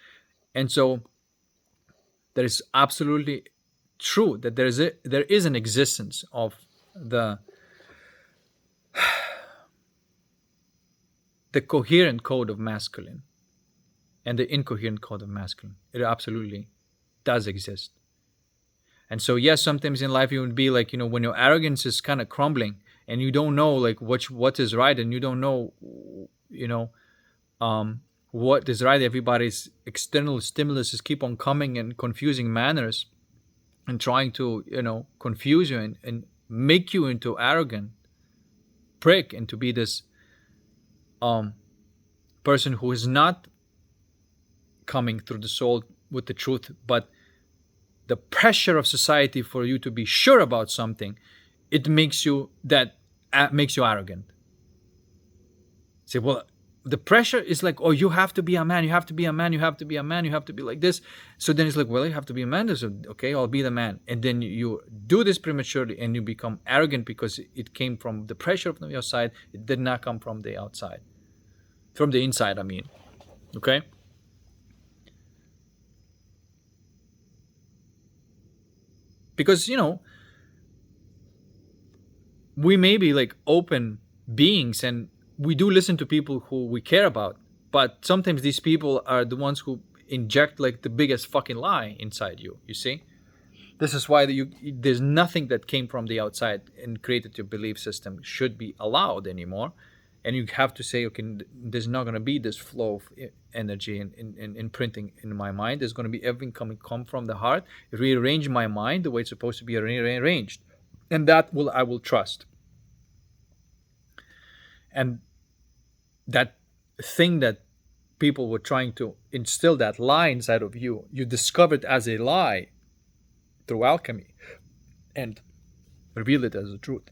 And so that is absolutely true, that there is an existence of the coherent code of masculine and the incoherent code of masculine. It absolutely does exist. And so, yes, sometimes in life you would be like, when your arrogance is kind of crumbling and you don't know like what is right, and you don't know, what is right. Everybody's external stimulus is keep on coming in confusing manners and trying to, confuse you and make you into arrogant prick, and to be this person who is not coming through the soul with the truth, but the pressure of society for you to be sure about something, it makes you arrogant. Say, well, the pressure is like, oh, you have to be a man, you have to be a man, you have to be a man, you have to be like this. So then it's like, well, you have to be a man. So, okay, I'll be the man. And then you do this prematurely and you become arrogant because it came from the pressure from your side. It did not come from the outside. From the inside, I mean. Okay? Because, we may be like open beings and we do listen to people who we care about, but sometimes these people are the ones who inject like the biggest fucking lie inside you see. This is why there's nothing that came from the outside and created your belief system should be allowed anymore. And you have to say, okay, there's not going to be this flow of energy and imprinting in my mind. There's going to be everything come from the heart, rearrange my mind the way it's supposed to be rearranged. And that will I will trust. And that thing that people were trying to instill, that lie inside of you, you discover it as a lie through alchemy and reveal it as a truth.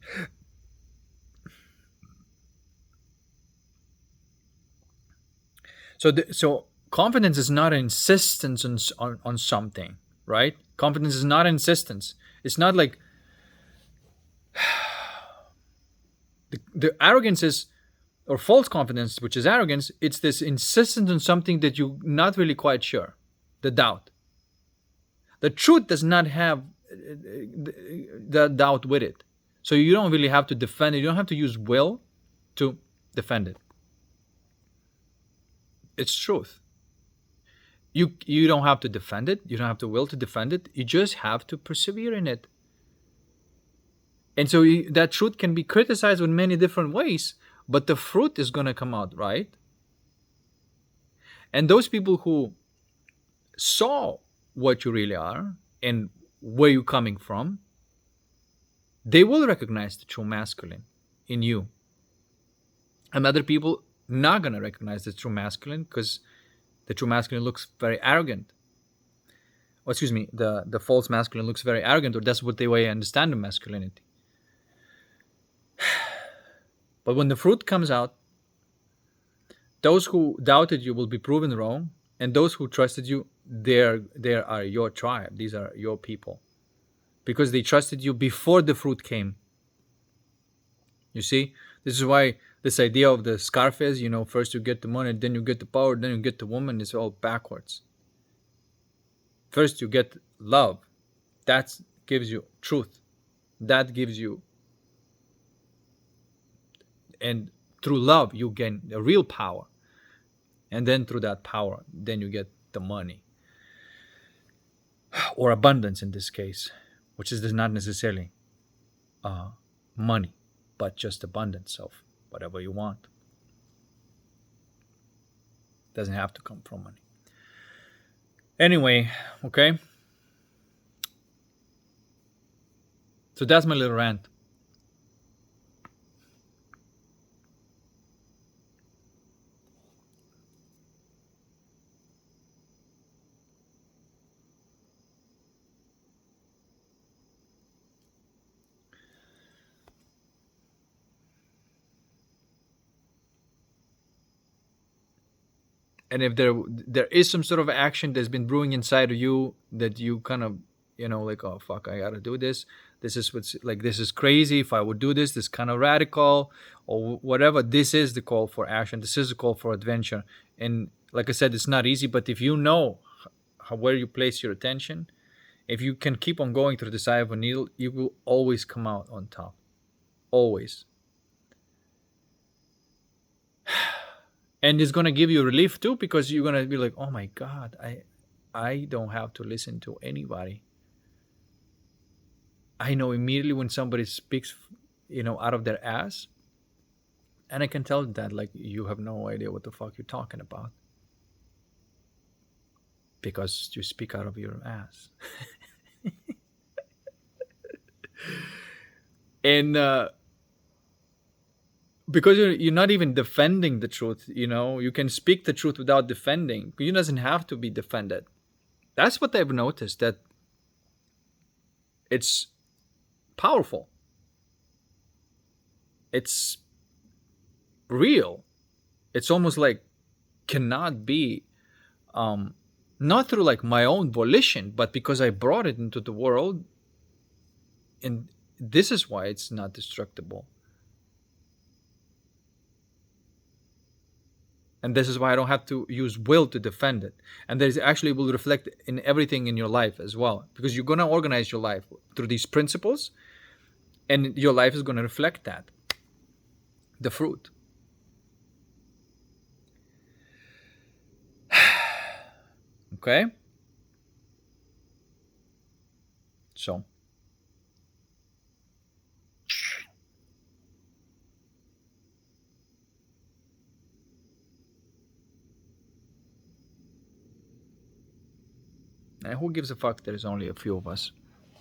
So confidence is not an insistence on something, right? Confidence is not an insistence. It's not like the arrogance is, or false confidence, which is arrogance. It's this insistence on something that you're not really quite sure. The doubt. The truth does not have the doubt with it. So you don't really have to defend it. You don't have to use will to defend it. It's truth. You don't have to defend it. You don't have to will to defend it. You just have to persevere in it. And so that truth can be criticized in many different ways, but the fruit is going to come out, right? And those people who saw what you really are and where you're coming from, they will recognize the true masculine in you. And other people not going to recognize the true masculine because the true masculine looks very arrogant. Or excuse me, the false masculine looks very arrogant, or that's what the way I understand the masculinity. But when the fruit comes out, those who doubted you will be proven wrong, and those who trusted you, they are your tribe. These are your people, because they trusted you before the fruit came. You see, this is why this idea of the Scarface, first you get the money, then you get the power, then you get the woman, is all backwards. First you get love. That gives you truth. That gives you, and through love you gain the real power. And then through that power, then you get the money. Or abundance in this case, which is not necessarily money, but just abundance of whatever you want. Doesn't have to come from money. Anyway, okay. So that's my little rant. And if there is some sort of action that's been brewing inside of you that you kind of, like, oh fuck, I gotta do this. This is what's like, this is crazy. If I would do this kind of radical or whatever, this is the call for action. This is the call for adventure. And like I said, it's not easy, but if you know where you place your attention, if you can keep on going through this eye of a needle, you will always come out on top. Always. And it's going to give you relief too, because you're going to be like, oh my God, I don't have to listen to anybody. I know immediately when somebody speaks, out of their ass. And I can tell that, like, you have no idea what the fuck you're talking about. Because you speak out of your ass. And because you're not even defending the truth, you can speak the truth without defending. You doesn't have to be defended. That's what I've noticed, that it's powerful. It's real. It's almost like cannot be, not through like my own volition, but because I brought it into the world. And this is why it's not destructible. And this is why I don't have to use will to defend it. And there's actually will reflect in everything in your life as well. Because you're going to organize your life through these principles. And your life is going to reflect that. The fruit. Okay? So, and who gives a fuck? There's only a few of us.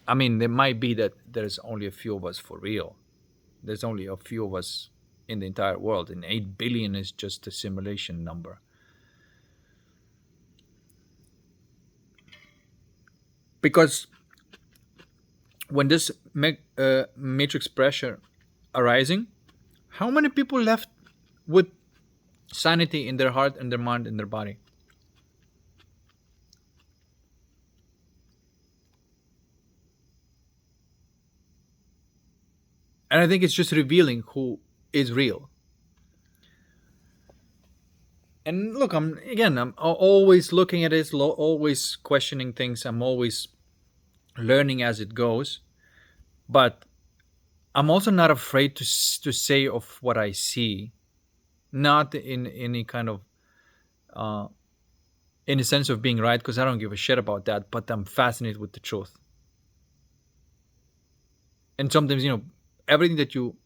I mean, there might be that there's only a few of us for real. There's only a few of us in the entire world, and 8 billion is just a simulation number. Because when this matrix pressure arising, how many people left with sanity in their heart and their mind and their body? And I think it's just revealing who is real. And look, I'm always looking at it, always questioning things. I'm always learning as it goes. But I'm also not afraid to say of what I see, not in any kind of uh, in a sense of being right, because I don't give a shit about that. But I'm fascinated with the truth. And sometimes, everything that you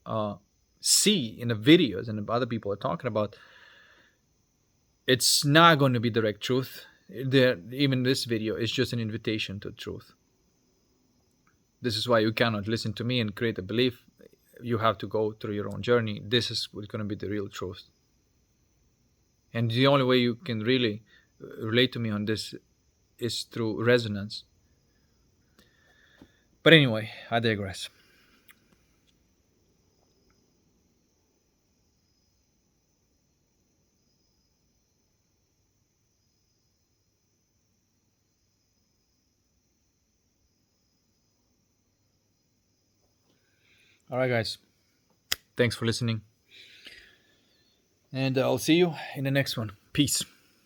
uh, see in the videos and other people are talking about, it's not going to be direct truth. Even this video is just an invitation to truth. This is why you cannot listen to me and create a belief. You have to go through your own journey. This is what's going to be the real truth. And the only way you can really relate to me on this is through resonance. But anyway, I digress. All right, guys. Thanks for listening. And I'll see you in the next one. Peace.